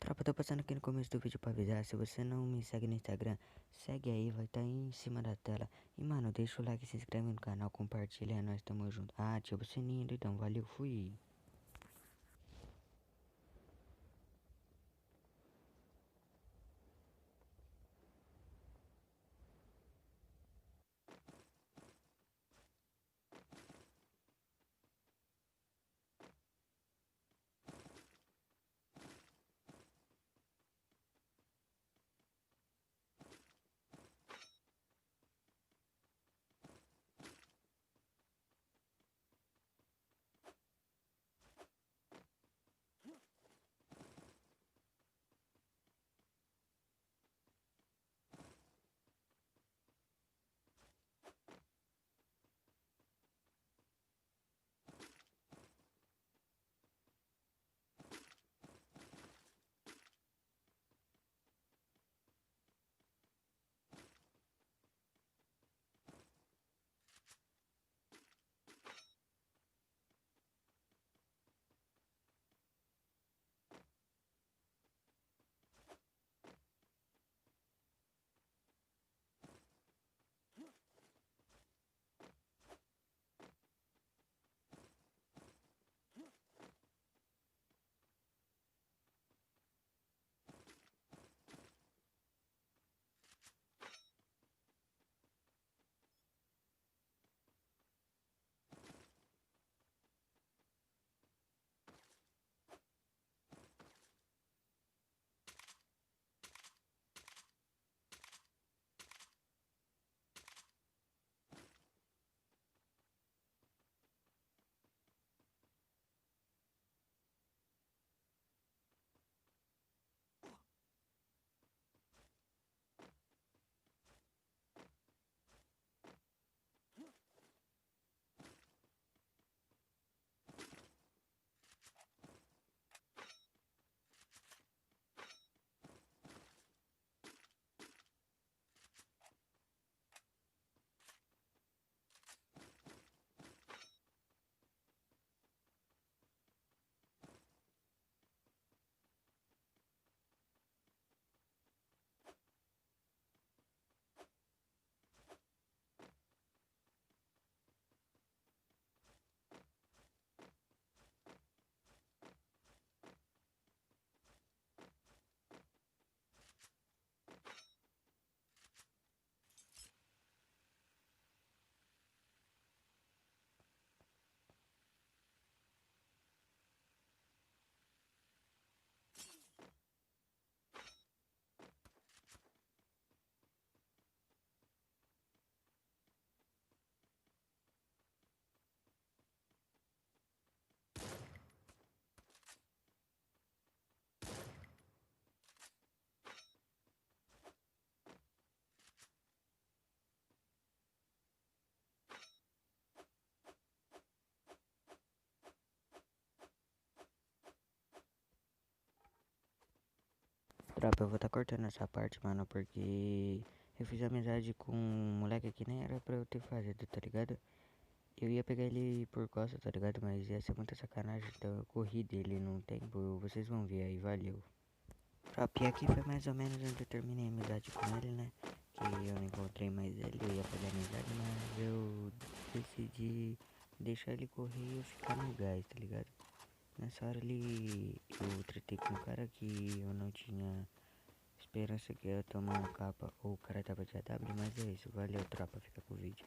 Tropa, tô passando aqui no começo do vídeo pra avisar, se você não me segue no Instagram, segue aí, vai estar aí em cima da tela. E mano, deixa o like, se inscreve no canal, compartilha, nós tamo junto. Ah, ativa o sininho, então, valeu, fui. Tropa, eu vou tá cortando essa parte, mano, porque eu fiz amizade com um moleque que nem era pra eu ter fazido, tá ligado? Eu ia pegar ele por costa, tá ligado? Mas ia ser muita sacanagem, então eu corri dele num tempo, vocês vão ver aí, valeu. Tropa, e aqui foi mais ou menos onde eu terminei a amizade com ele, né? Que eu não encontrei mais ele, eu ia pegar amizade, mas eu decidi deixar ele correr e eu ficar no gás, tá ligado? Nessa hora ele, eu tretei com um cara que eu não tinha esperança que eu ia tomar um capa ou o cara tava de AW, mas é isso, valeu tropa, fica com o vídeo.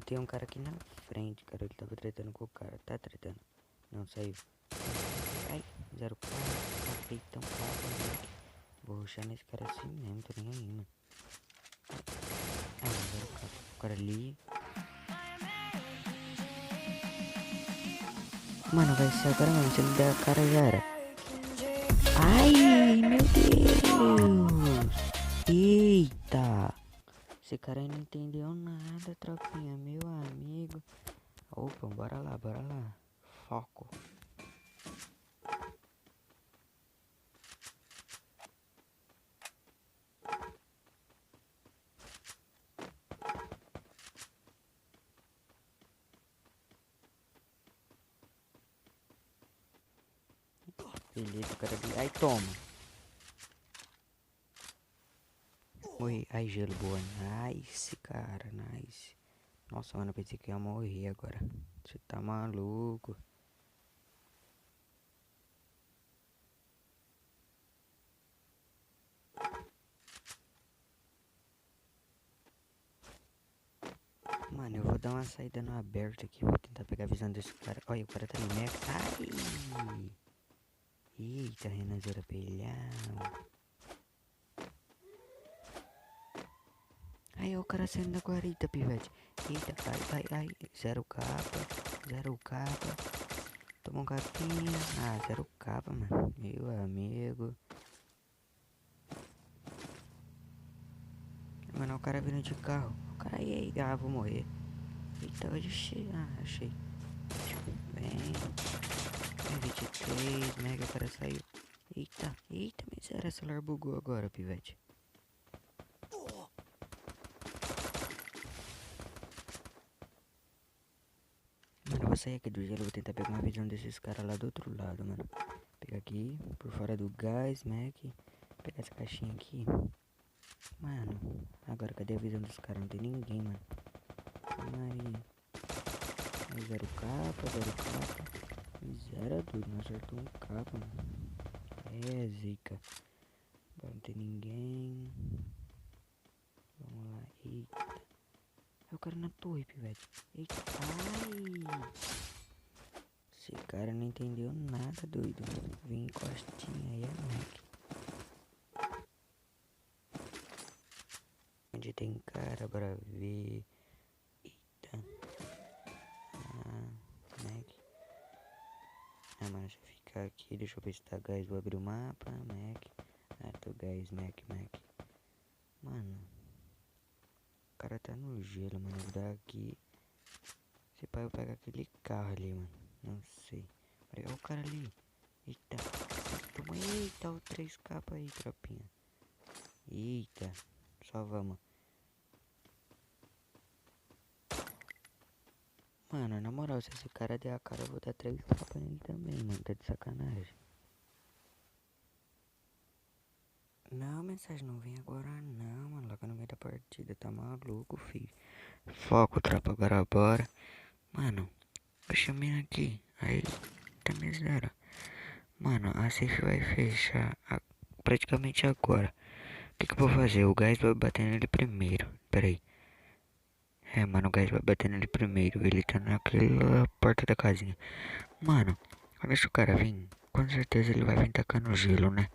tem um cara aqui na frente, cara. Ele tava tretando com o cara. Tá tretando. Não, saiu. Ai, 0 cara. Peitão, cara. Vou rushar nesse cara assim mesmo, tô nem aí, mano. Ah, 0 cara. O cara ali. Mano, vai ser agora, mano. Se ele der a cara, já era. Ai, meu Deus. Eita. Esse cara aí não entendeu nada, tropinha. Meu amigo. Opa, bora lá, bora lá. Foco. Beleza, o cara ali. Ai, toma. Morri. Ai, gelo, boa. Nice, cara, nice. Nossa, mano, eu pensei que ia morrer agora. Você tá maluco? Mano, eu vou dar uma saída no aberto aqui. Vou tentar pegar a visão desse cara. Olha, o cara tá ali, né? Ai! Eita, Renanzeira pelhão. Aí, ó, o cara saindo da guarita, pivete. Eita, ai. Zero capa, zero capa. Toma um capinha. Ah, zero capa, mano. Meu amigo. Mano, o cara vindo de carro. O cara aí, vou morrer. Eita, hoje achei. Bem. 23, mega, o cara saiu. Eita, miséria, celular bugou agora, pivete. Mano, eu vou sair aqui do gelo, vou tentar pegar uma visão desses caras lá do outro lado, mano. Pegar aqui, por fora do gás, Mac. Pegar essa caixinha aqui. Mano, agora cadê a visão dos caras? Não tem ninguém, mano. Aí, zero capa, zero capa. Miséria, doido, não acertou um capa, mano. É, zica. Agora não tem ninguém. Vamos lá, eita. É o cara na torre, pivete. Eita, ai. Esse cara não entendeu nada, doido. Vem costinha aí, é Mac. Onde tem cara pra ver. Eita. Mac. Mano, deixa eu ficar aqui. Deixa eu ver se tá gás. Vou abrir o mapa. Mac. Tô gás, Mac. Mano. O cara tá no gelo, mano. Vou dar aqui. Se pai eu pego aquele carro ali, mano. Não sei. Olha o cara ali. Eita. Toma, eita, o 3 capas aí, tropinha. Eita. Só vamos. Mano, na moral, se esse cara der a cara, eu vou dar 3 capas nele também, mano. Tá de sacanagem. Não, mensagem não vem agora não, mano. Logo no meio da partida, tá maluco, filho. Foco, tropa, agora bora. Mano, eu chamei aqui. Aí, tá miséria. Mano, a safe vai fechar praticamente agora. O que eu vou fazer? O gás vai bater nele primeiro. Pera aí. É, mano, o gás vai bater nele primeiro. Ele tá naquela porta da casinha. Mano, olha se o cara vir. Com certeza ele vai vir tacando gelo, né?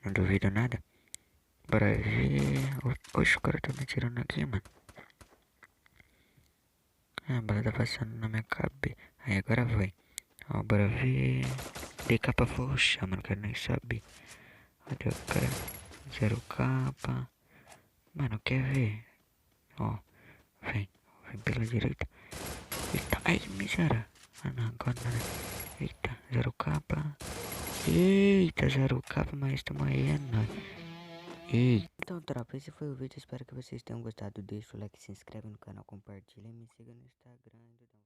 Não duvido nada. Bora ver. Oxe, o cara tá me tirando aqui, mano. A bala tá passando na minha cabeça. Aí agora vai. Ó, bora ver. Dei capa roxa, mano. Quero nem saber. Olha o cara. Zero capa. Mano, quer ver? Ó, vem. Vem pela direita. Eita, ai, miséria. Ah, não, agora não. Eita, zero capa. Eita, zero capa, mas tamo aí, é nóis. Eita. Então, tropa, esse foi o vídeo. Espero que vocês tenham gostado. Deixa o like, se inscreve no canal, compartilha e me siga no Instagram.